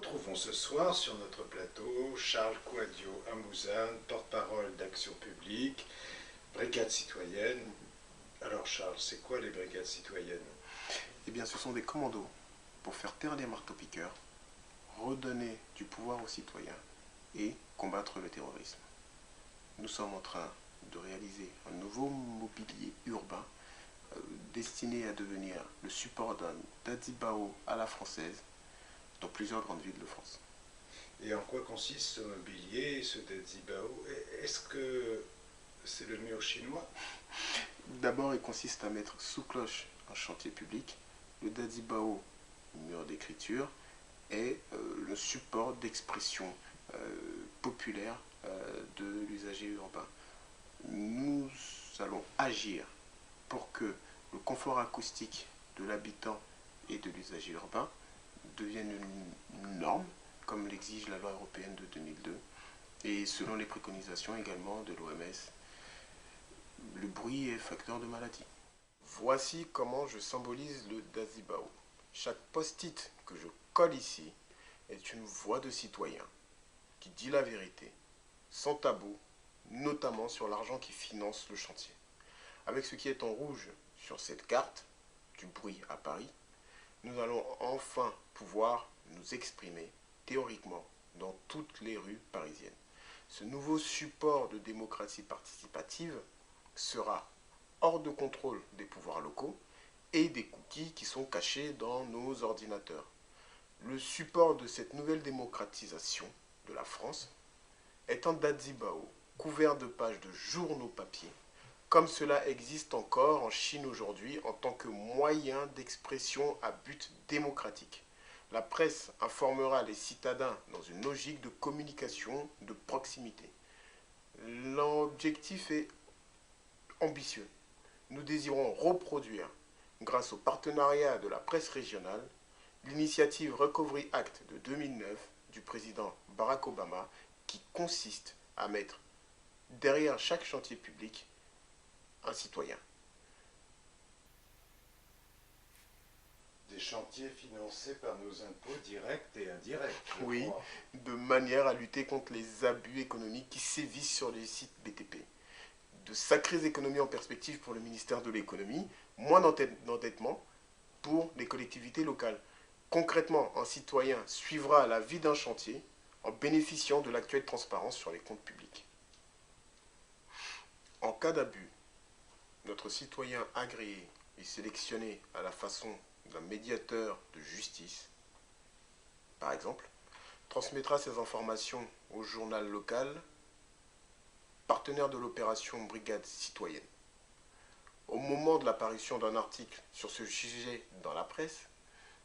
retrouvons ce soir sur notre plateau Charles Kouadio-Amouzane, porte-parole d'Action publique, brigade citoyenne. Alors Charles, c'est quoi les brigades citoyennes? Eh bien, ce sont des commandos pour faire taire les marteaux-piqueurs, redonner du pouvoir aux citoyens et combattre le terrorisme. Nous sommes en train de réaliser un nouveau mobilier urbain destiné à devenir le support d'un Dazibao à la française dans plusieurs grandes villes de France. Et en quoi consiste ce mobilier, ce Dazibao? Est-ce que c'est le mur chinois? D'abord, il consiste à mettre sous cloche un chantier public. Le Dazibao, mur d'écriture, est le support d'expression populaire de l'usager urbain. Nous allons agir pour que le confort acoustique de l'habitant et de l'usager urbain devienne une norme, comme l'exige la loi européenne de 2002, et selon les préconisations également de l'OMS, le bruit est facteur de maladie. Voici comment je symbolise le Dazibao. Chaque post-it que je colle ici est une voix de citoyen qui dit la vérité, sans tabou, notamment sur l'argent qui finance le chantier. Avec ce qui est en rouge sur cette carte, du bruit à Paris, nous allons enfin pouvoir nous exprimer théoriquement dans toutes les rues parisiennes. Ce nouveau support de démocratie participative sera hors de contrôle des pouvoirs locaux et des cookies qui sont cachés dans nos ordinateurs. Le support de cette nouvelle démocratisation de la France est un Dazibao couvert de pages de journaux papier, comme cela existe encore en Chine aujourd'hui en tant que moyen d'expression à but démocratique. La presse informera les citadins dans une logique de communication de proximité. L'objectif est ambitieux. Nous désirons reproduire, grâce au partenariat de la presse régionale, l'initiative Recovery Act de 2009 du président Barack Obama qui consiste à mettre derrière chaque chantier public un citoyen. Des chantiers financés par nos impôts directs et indirects. Oui, de manière à lutter contre les abus économiques qui sévissent sur les sites BTP. De sacrées économies en perspective pour le ministère de l'économie, moins d'endettement pour les collectivités locales. Concrètement, un citoyen suivra la vie d'un chantier en bénéficiant de l'actuelle transparence sur les comptes publics. En cas d'abus, notre citoyen agréé et sélectionné à la façon d'un médiateur de justice, par exemple, transmettra ces informations au journal local, partenaire de l'opération Brigade citoyenne. Au moment de l'apparition d'un article sur ce sujet dans la presse,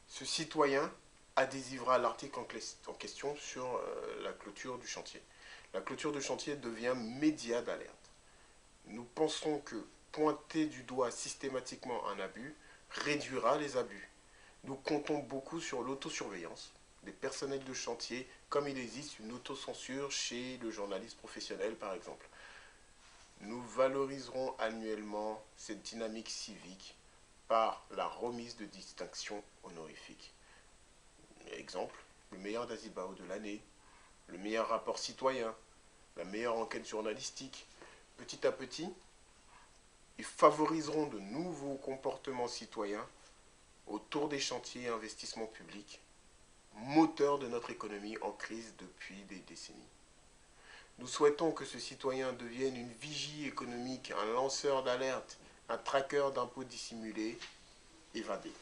ce citoyen adhésivera l'article en question sur la clôture du chantier. La clôture du chantier devient média d'alerte. Nous pensons que pointer du doigt systématiquement un abus réduira les abus. Nous comptons beaucoup sur l'autosurveillance des personnels de chantier, comme il existe une autocensure chez le journaliste professionnel par exemple. Nous valoriserons annuellement cette dynamique civique par la remise de distinctions honorifiques. Exemple, le meilleur Dazibao de l'année, le meilleur rapport citoyen, la meilleure enquête journalistique. Petit à petit, ils favoriseront de nouveaux comportements citoyens autour des chantiers et investissements publics, moteur de notre économie en crise depuis des décennies. Nous souhaitons que ce citoyen devienne une vigie économique, un lanceur d'alerte, un traqueur d'impôts dissimulés, évadés.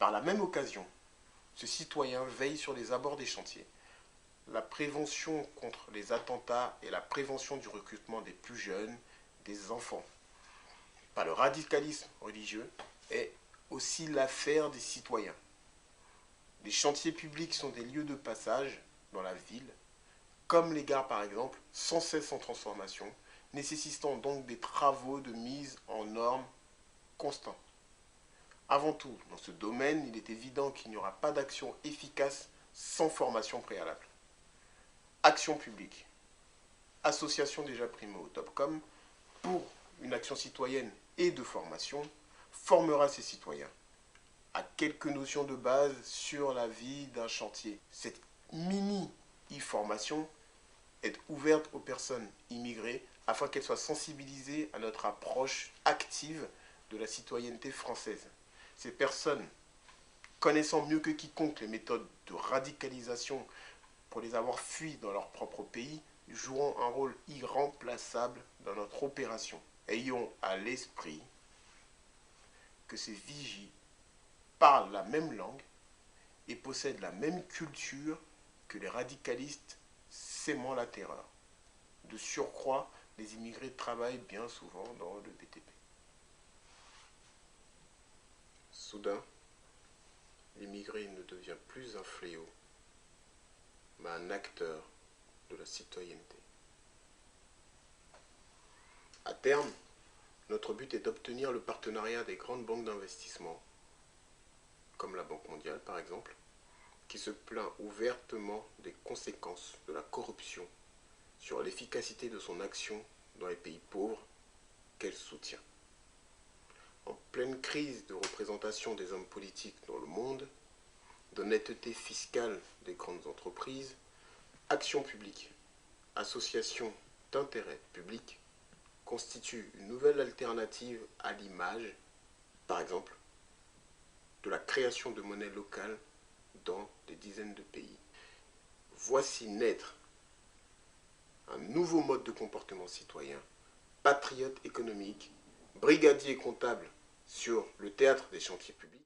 Par la même occasion, ce citoyen veille sur les abords des chantiers, la prévention contre les attentats et la prévention du recrutement des plus jeunes, des enfants. Par le radicalisme religieux est aussi l'affaire des citoyens. Les chantiers publics sont des lieux de passage dans la ville, comme les gares par exemple, sans cesse en transformation, nécessitant donc des travaux de mise en norme constants. Avant tout, dans ce domaine, il est évident qu'il n'y aura pas d'action efficace sans formation préalable. Action publique, association déjà primée au Topcom, pour une action citoyenne et de formation, formera ces citoyens. à quelques notions de base sur la vie d'un chantier. Cette mini e-formation est ouverte aux personnes immigrées afin qu'elles soient sensibilisées à notre approche active de la citoyenneté française. Ces personnes, connaissant mieux que quiconque les méthodes de radicalisation pour les avoir fui dans leur propre pays, joueront un rôle irremplaçable dans notre opération. Ayons à l'esprit que ces vigies parlent la même langue et possèdent la même culture que les radicalistes sémant la terreur. De surcroît, les immigrés travaillent bien souvent dans le BTP. Soudain, l'immigré ne devient plus un fléau, mais un acteur de la citoyenneté. À terme, notre but est d'obtenir le partenariat des grandes banques d'investissement, comme la Banque mondiale par exemple, qui se plaint ouvertement des conséquences de la corruption sur l'efficacité de son action dans les pays pauvres qu'elle soutient. En pleine crise de représentation des hommes politiques dans le monde, d'honnêteté fiscale des grandes entreprises, Action publique, association d'intérêt public, constitue une nouvelle alternative à l'image, par exemple, de la création de monnaie locale dans des dizaines de pays. Voici naître un nouveau mode de comportement citoyen, patriote économique, brigadier comptable sur le théâtre des chantiers publics.